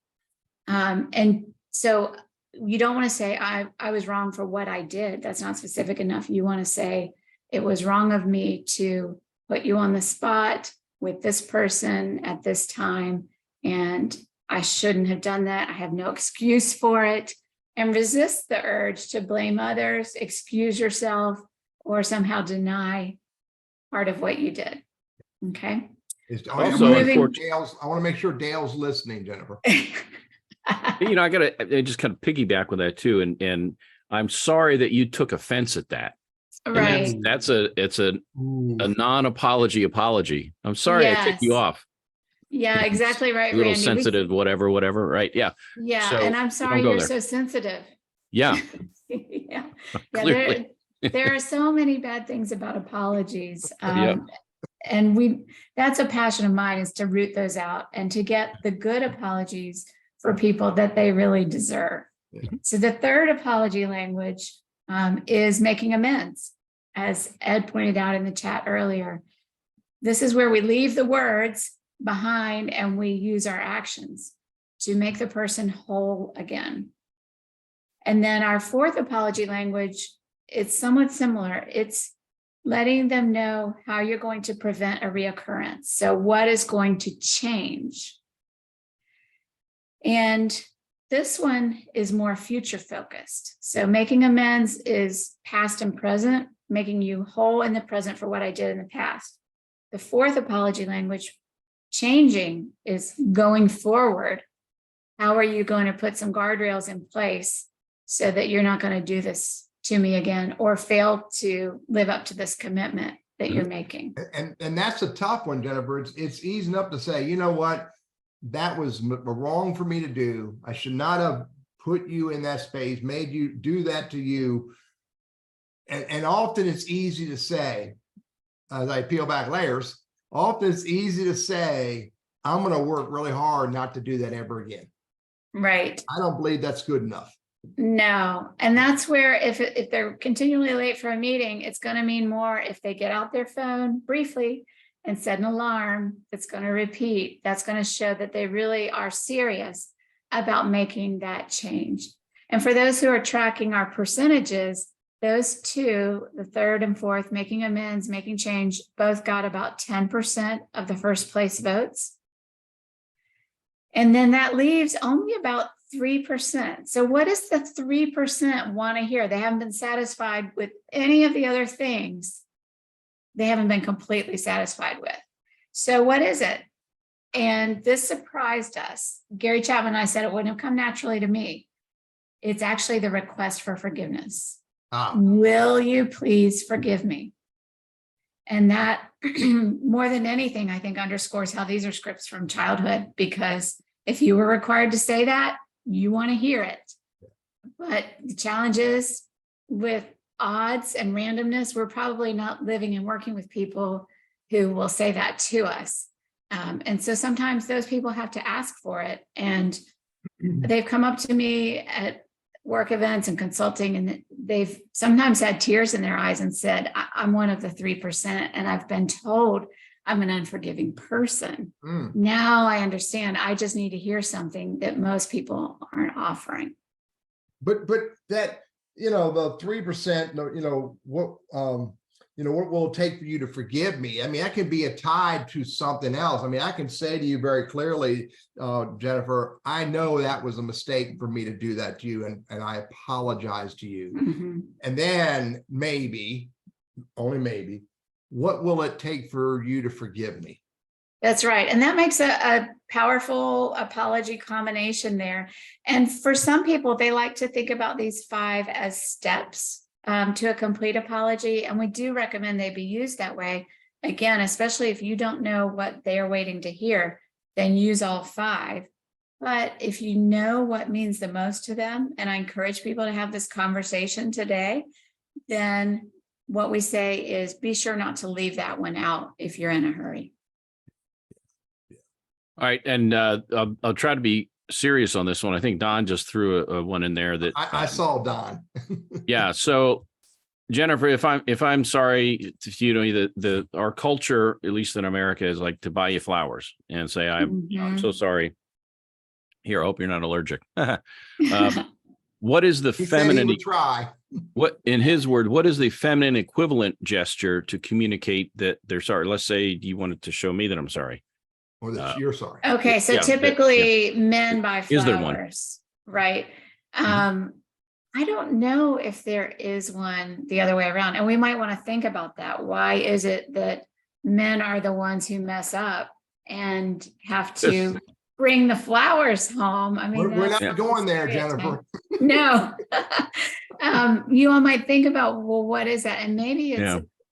And so you don't want to say, I was wrong for what I did. That's not specific enough. You want to say, it was wrong of me to put you on the spot with this person at this time. And I shouldn't have done that. I have no excuse for it. And resist the urge to blame others, excuse yourself, or somehow deny part of what you did. Okay. Also, I want to make sure Dale's listening, Jennifer. I gotta just kind of piggyback with that too. And I'm sorry that you took offense at that. Right. It's a non-apology apology. I'm sorry I ticked you off. Yeah, exactly right, A little Randy. sensitive, whatever. Right. Yeah. Yeah. So, and I'm sorry you're so sensitive. Yeah. Yeah. Clearly. There are so many bad things about apologies. Yep. And that's a passion of mine, is to root those out and to get the good apologies for people that they really deserve. So the third apology language is making amends. As Ed pointed out in the chat earlier, this is where we leave the words behind and we use our actions to make the person whole again. And then our fourth apology language, it's somewhat similar. It's letting them know how you're going to prevent a reoccurrence. So what is going to change? And this one is more future focused. So making amends is past and present, making you whole in the present for what I did in the past. The fourth apology language, changing, is going forward. How are you going to put some guardrails in place so that you're not going to do this to me again or fail to live up to this commitment that you're making? And that's a tough one, Jennifer. It's easy enough to say, you know what, that was wrong for me to do. I should not have put you in that space, made you do that to you. And often it's easy to say, as I peel back layers, often it's easy to say, I'm going to work really hard not to do that ever again. Right. I don't believe that's good enough. No. And that's where if they're continually late for a meeting, it's going to mean more if they get out their phone briefly and set an alarm that's going to repeat. That's going to show that they really are serious about making that change. And for those who are tracking our percentages, those two, the third and fourth, making amends, making change, both got about 10% of the first place votes. And then that leaves only about 3%. So what does the 3% want to hear? They haven't been satisfied with any of the other things. They haven't been completely satisfied with. So what is it? And this surprised us. Gary Chapman and I said it wouldn't have come naturally to me. It's actually the request for forgiveness. Will you please forgive me? And that more than anything, I think, underscores how these are scripts from childhood, because if you were required to say that, you want to hear it. But the challenge is, with odds and randomness, we're probably not living and working with people who will say that to us. And so sometimes those people have to ask for it. And they've come up to me at work events and consulting, and they've sometimes had tears in their eyes and said, I'm one of the 3%, and I've been told I'm an unforgiving person. Now I understand. I just need to hear something that most people aren't offering. But that, the 3%, what will it take for you to forgive me? I mean, that can be tied to something else. I mean, I can say to you very clearly, Jennifer, I know that was a mistake for me to do that to you, and I apologize to you. Mm-hmm. And then maybe, only maybe, what will it take for you to forgive me? That's right. And that makes a powerful apology combination there. And for some people, they like to think about these 5 as steps to a complete apology. And we do recommend they be used that way. Again, especially if you don't know what they are waiting to hear, then use all 5. But if you know what means the most to them, and I encourage people to have this conversation today, then what we say is be sure not to leave that one out if you're in a hurry. All right. And I'll try to be serious on this one. I think Don just threw a one in there that I saw Don. Yeah. So Jennifer, if I'm sorry, our culture, at least in America, is like to buy you flowers and say, I'm so sorry. Here, I hope you're not allergic. What is the feminine? Try. What, in his word, what is the feminine equivalent gesture to communicate that they're sorry? Let's say you wanted to show me that I'm sorry. Or that you're sorry. Okay, so typically men buy flowers, is there one? Right? I don't know if there is one the other way around, and we might want to think about that. Why is it that men are the ones who mess up and have to bring the flowers home. I mean, We're that's not going there, stereotype. Jennifer. No. You all might think about, well, what is that? And maybe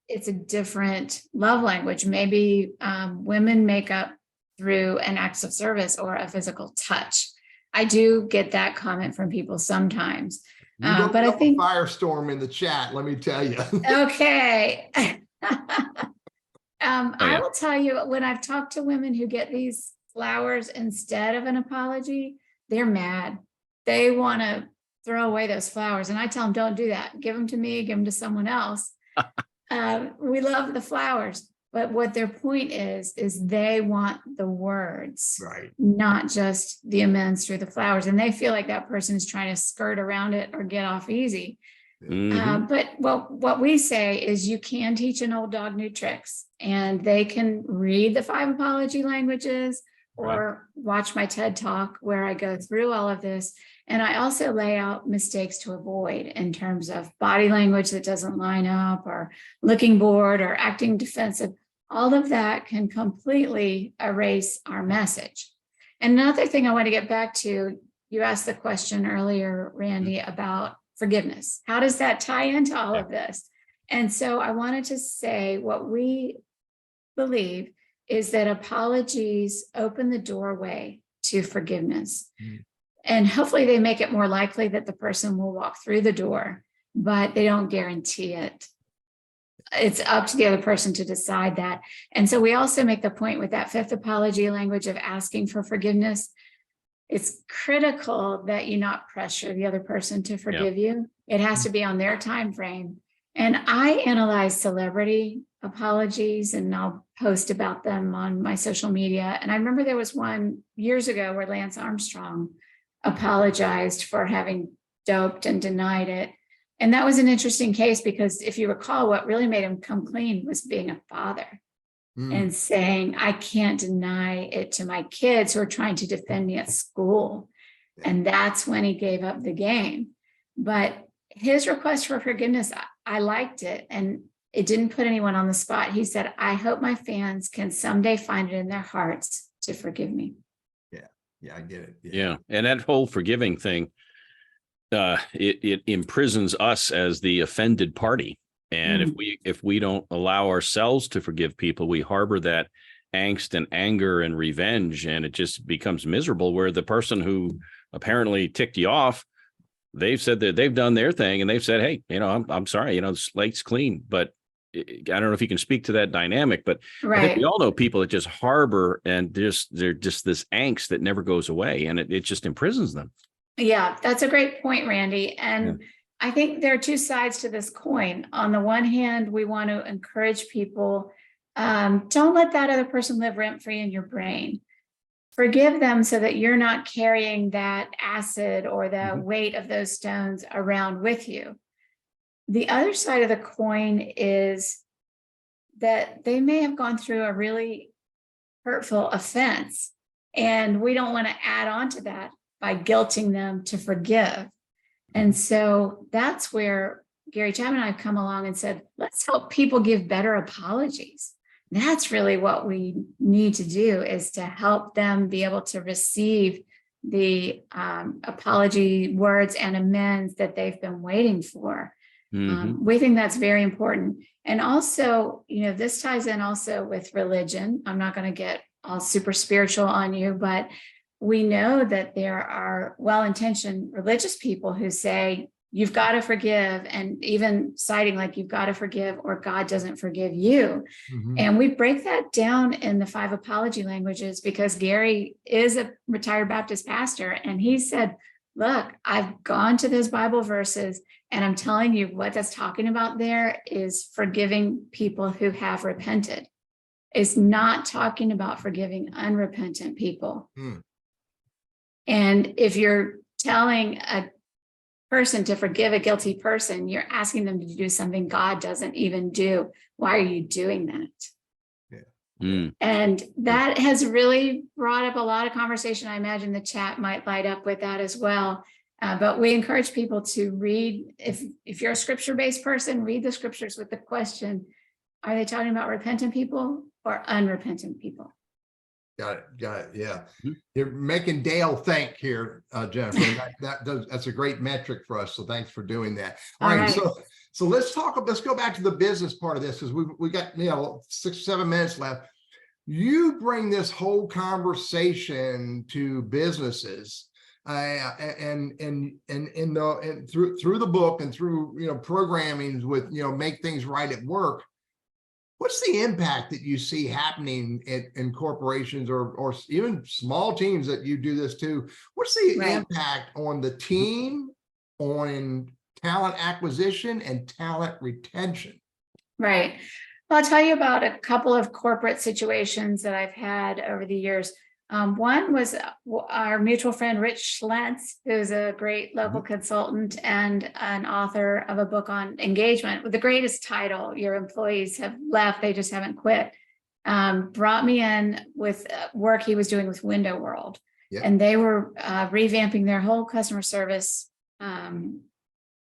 it's a different love language. Maybe women make up through an acts of service or a physical touch. I do get that comment from people sometimes. But I think firestorm in the chat, let me tell you. Okay. I will tell you, when I've talked to women who get these flowers instead of an apology, they're mad. They want to throw away those flowers. And I tell them, don't do that. Give them to me, give them to someone else. We love the flowers. But what their point is they want the words, right? Not just the amends through the flowers. And they feel like that person is trying to skirt around it or get off easy. But what we say is you can teach an old dog new tricks, and they can read the 5 apology languages or watch my TED Talk where I go through all of this. And I also lay out mistakes to avoid in terms of body language that doesn't line up, or looking bored, or acting defensive. All of that can completely erase our message. And another thing I want to get back to, you asked the question earlier, Randy, about forgiveness. How does that tie into all of this? And so I wanted to say what we believe is that apologies open the doorway to forgiveness. And hopefully they make it more likely that the person will walk through the door, but they don't guarantee it. It's up to the other person to decide that. And so we also make the point with that 5th apology language of asking for forgiveness. It's critical that you not pressure the other person to forgive you. It has to be on their time frame. And I analyze celebrity apologies, and I'll post about them on my social media. And I remember there was one years ago where Lance Armstrong apologized for having doped and denied it. And that was an interesting case because if you recall, what really made him come clean was being a father and saying, I can't deny it to my kids who are trying to defend me at school. And that's when he gave up the game. But his request for forgiveness, I liked it. And it didn't put anyone on the spot. He said, I hope my fans can someday find it in their hearts to forgive me. Yeah, I get it. Yeah. And that whole forgiving thing, it imprisons us as the offended party. And if we don't allow ourselves to forgive people, we harbor that angst and anger and revenge, and it just becomes miserable, where the person who apparently ticked you off, they've said that they've done their thing, and they've said, hey, I'm sorry, the slate's clean. But I don't know if you can speak to that dynamic, but I think we all know people that just harbor, and they're just this angst that never goes away, and it just imprisons them. Yeah, that's a great point, Randy. And I think there are 2 sides to this coin. On the one hand, we want to encourage people, don't let that other person live rent-free in your brain. Forgive them so that you're not carrying that acid or the weight of those stones around with you. The other side of the coin is that they may have gone through a really hurtful offense, and we don't want to add on to that by guilting them to forgive. And so that's where Gary Chapman and I have come along and said, let's help people give better apologies. That's really what we need to do, is to help them be able to receive the apology words and amends that they've been waiting for. We think that's very important. And also, this ties in also with religion. I'm not going to get all super spiritual on you, but we know that there are well-intentioned religious people who say, you've got to forgive, and even citing like you've got to forgive or God doesn't forgive you. And we break that down in the 5 apology languages because Gary is a retired Baptist pastor, and he said, look, I've gone to those Bible verses, and I'm telling you what that's talking about there is forgiving people who have repented. It's not talking about forgiving unrepentant people. And if you're telling a person to forgive a guilty person, you're asking them to do something God doesn't even do. Why are you doing that? And that has really brought up a lot of conversation. I imagine the chat might light up with that as well. But we encourage people to read, if you're a scripture-based person, read the scriptures with the question, are they talking about repentant people or unrepentant people? Got it. Got it. Yeah. Mhm. You're making Dale think here, Jennifer. That's a great metric for us. So thanks for doing that. All right. So let's go back to the business part of this, because we got 6-7 minutes left. You bring this whole conversation to businesses, and through the book and through programming with make things right at work. What's the impact that you see happening in corporations or even small teams that you do this to? What's the impact on the team, on talent acquisition and talent retention? Right. Well, I'll tell you about a couple of corporate situations that I've had over the years. One was our mutual friend, Rich Schlentz, who's a great local consultant and an author of a book on engagement with the greatest title, Your Employees Have Left, They Just Haven't Quit. Brought me in with work he was doing with Window World. And they were revamping their whole customer service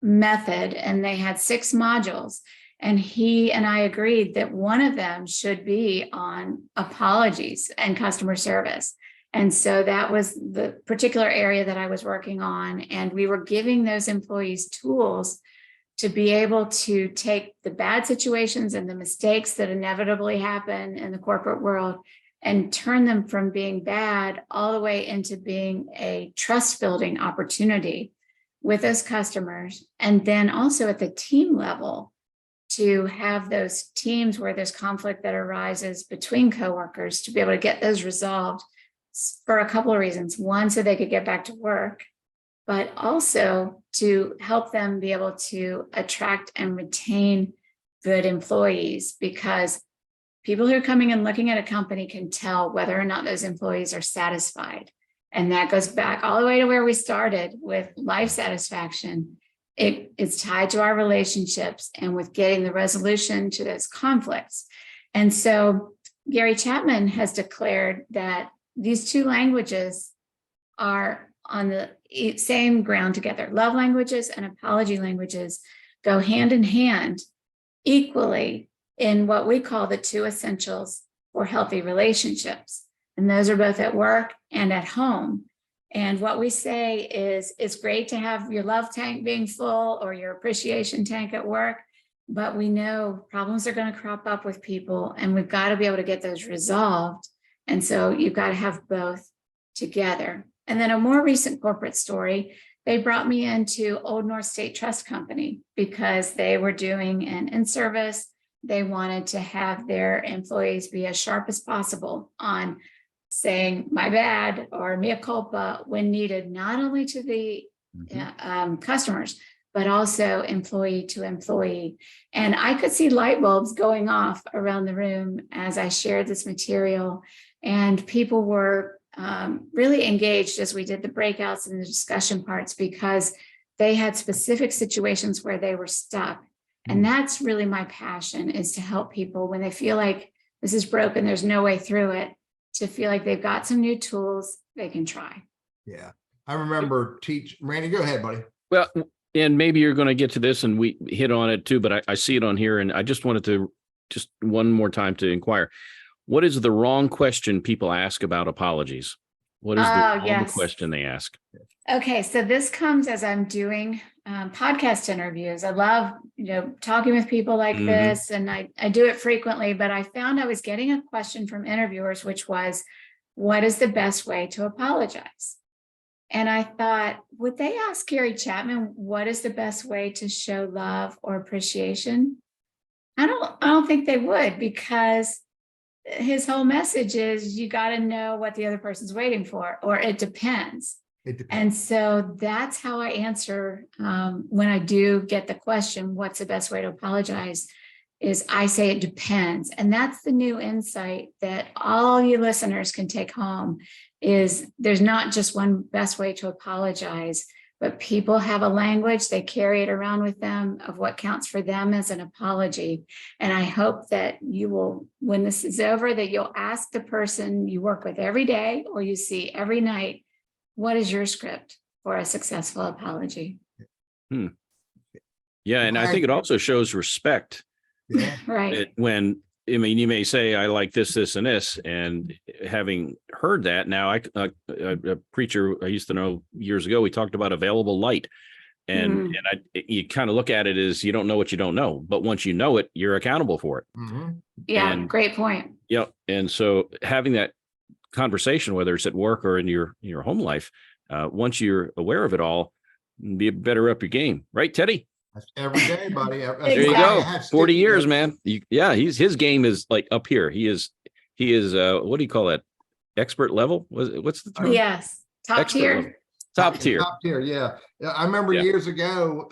method. And they had 6 modules. And he and I agreed that one of them should be on apologies and customer service. And so that was the particular area that I was working on. And we were giving those employees tools to be able to take the bad situations and the mistakes that inevitably happen in the corporate world and turn them from being bad all the way into being a trust building opportunity with those customers. And then also at the team level, to have those teams where there's conflict that arises between coworkers, to be able to get those resolved for a couple of reasons. One, so they could get back to work, but also to help them be able to attract and retain good employees, because people who are coming and looking at a company can tell whether or not those employees are satisfied. And that goes back all the way to where we started with life satisfaction. It's tied to our relationships and with getting the resolution to those conflicts. And so Gary Chapman has declared that these 2 languages are on the same ground together. Love languages and apology languages go hand in hand equally in what we call the 2 essentials for healthy relationships. And those are both at work and at home. And what we say is, it's great to have your love tank being full or your appreciation tank at work, but we know problems are going to crop up with people and we've got to be able to get those resolved. And so you've got to have both together. And then a more recent corporate story, they brought me into Old North State Trust Company because they were doing an in-service. They wanted to have their employees be as sharp as possible on saying my bad or mea culpa when needed, not only to the customers, but also employee to employee. And I could see light bulbs going off around the room as I shared this material, and people were really engaged as we did the breakouts and the discussion parts, because they had specific situations where they were stuck. And that's really my passion, is to help people when they feel like this is broken, there's no way through it, to feel like they've got some new tools they can try. Yeah. I remember Randy, go ahead, buddy. Well, and maybe you're going to get to this and we hit on it too, but I see it on here and I just wanted to just one more time to inquire. What is the wrong question people ask about apologies? What is the wrong question they ask? Okay, so this comes as I'm doing podcast interviews. I love, talking with people like this, and I do it frequently, but I found I was getting a question from interviewers, which was, what is the best way to apologize? And I thought, would they ask Gary Chapman, what is the best way to show love or appreciation? I don't think they would, because his whole message is you got to know what the other person's waiting for, or it depends. And so that's how I answer when I do get the question, what's the best way to apologize, is I say it depends. And that's the new insight that all you listeners can take home, is there's not just one best way to apologize, but people have a language, they carry it around with them of what counts for them as an apology. And I hope that you will, when this is over, that you'll ask the person you work with every day or you see every night, what is your script for a successful apology? Yeah, and I think it also shows respect. Yeah. Right. When I mean, you may say, I like this, this, and this. And having heard that, now a preacher I used to know years ago, we talked about available light. And you kind of look at it as you don't know what you don't know. But once you know it, you're accountable for it. Yeah, And, great point. Yeah. And so having that conversation, whether it's at work or in your home life, once you're aware of it all, be better up your game. Right, Teddy? That's every day, buddy. There There you go. 40 years, man. His game is like up here. He is what do you call that? Expert level? What's the term? Yes. Top Expert tier. level. Top tier. Top tier, yeah. I remember years ago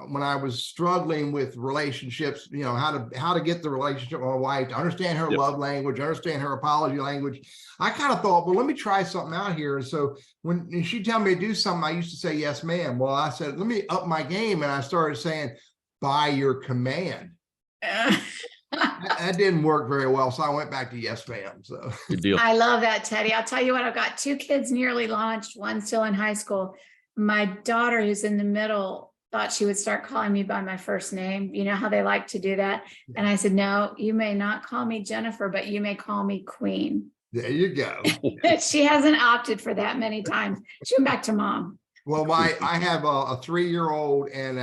when I was struggling with relationships, how to get the relationship with my wife, to understand her love language, understand her apology language. I kind of thought, well, let me try something out here. And so when she tell me to do something, I used to say, yes, ma'am. Well, I said, let me up my game. And I started saying, by your command. That didn't work very well. So I went back to yes, ma'am. So good deal. I love that, Teddy. I'll tell you what, I've got 2 kids nearly launched, one still in high school. My daughter, who's in the middle, thought she would start calling me by my first name. You know how they like to do that. And I said, no, you may not call me Jennifer, but you may call me Queen. There you go. She hasn't opted for that many times. She went back to mom. Well, I have a 3-year-old and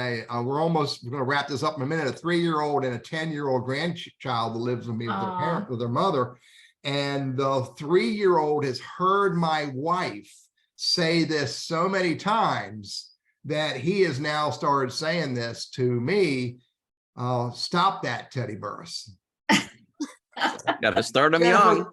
we're going to wrap this up in a minute, a 3-year-old and a 10-year-old grandchild that lives with me with their parent, with their mother. And the 3-year-old has heard my wife say this so many times that he has now started saying this to me. Stop that, Teddy Burriss. Got to start them young.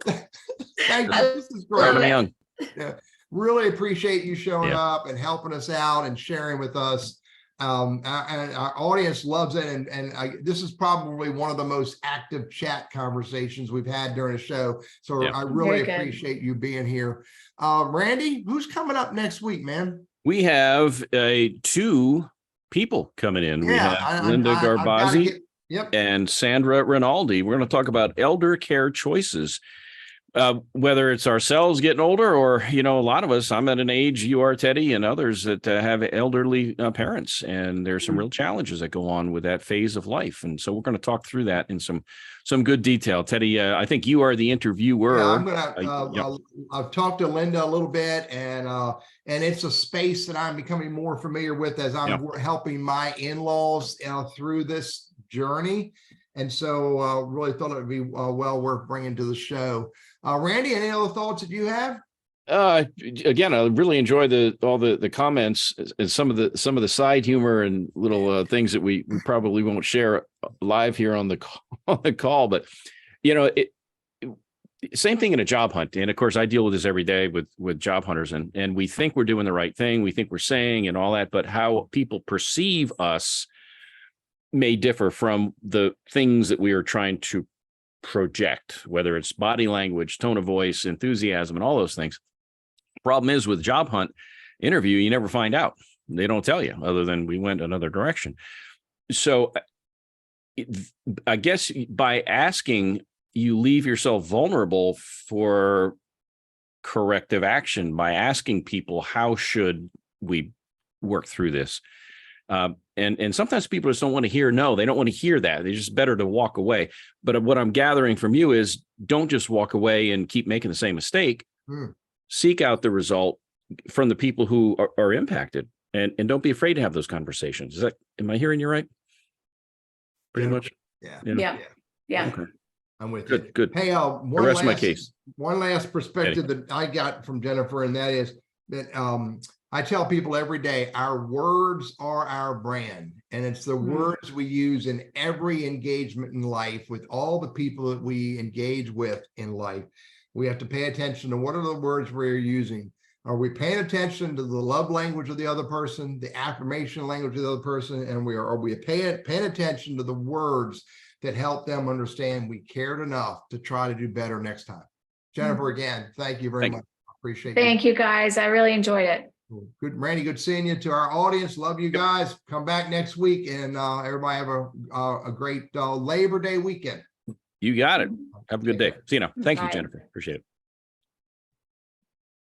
Thank you. This is great. Start them young. Yeah. Really appreciate you showing up and helping us out and sharing with us. And our audience loves it. And this is probably one of the most active chat conversations we've had during the show. So I really appreciate you being here. Randy, who's coming up next week, man? We have 2 people coming in. We have Linda Garbazzi and Sandra Rinaldi. We're going to talk about elder care choices. Whether it's ourselves getting older or, a lot of us, I'm at an age, you are, Teddy, and others that have elderly parents. And there's some real challenges that go on with that phase of life. And so we're going to talk through that in some good detail. Teddy, I think you are the interviewer. I've talked to Linda a little bit, and it's a space that I'm becoming more familiar with as I'm helping my in-laws through this journey. And so really thought it would be well worth bringing to the show. Randy, any other thoughts that you have? Again, I really enjoy all the comments and some of the side humor and little things that we probably won't share live here on the call. But same thing in a job hunt. And of course, I deal with this every day with job hunters, and we think we're doing the right thing. We think we're saying and all that, but how people perceive us may differ from the things that we are trying to project, whether it's body language, tone of voice, enthusiasm, and all those things. Problem is with job hunt interview, you never find out. They don't tell you other than we went another direction. So I guess by asking, you leave yourself vulnerable for corrective action by asking people, how should we work through this? And sometimes people just don't want to hear no. They don't want to hear that. They're just better to walk away. But what I'm gathering from you is don't just walk away and keep making the same mistake. Seek out the result from the people who are impacted, and don't be afraid to have those conversations. Am I hearing you right? Pretty much. Yeah. Okay. I'm with you. Good. Hey, one last perspective that I got from Jennifer, and that is that I tell people every day, our words are our brand, and it's the words we use in every engagement in life with all the people that we engage with in life. We have to pay attention to what are the words we're using. Are we paying attention to the love language of the other person, the affirmation language of the other person, and are we paying attention to the words that help them understand we cared enough to try to do better next time? Jennifer, again, thank you very much. Appreciate it. Thank you, guys. I really enjoyed it. Good, Randy. Good seeing you. To our audience, love you guys. Come back next week, and everybody have a great Labor Day weekend. You got it. Have a good day. See you now. Thank you, Bye. Jennifer. Appreciate it.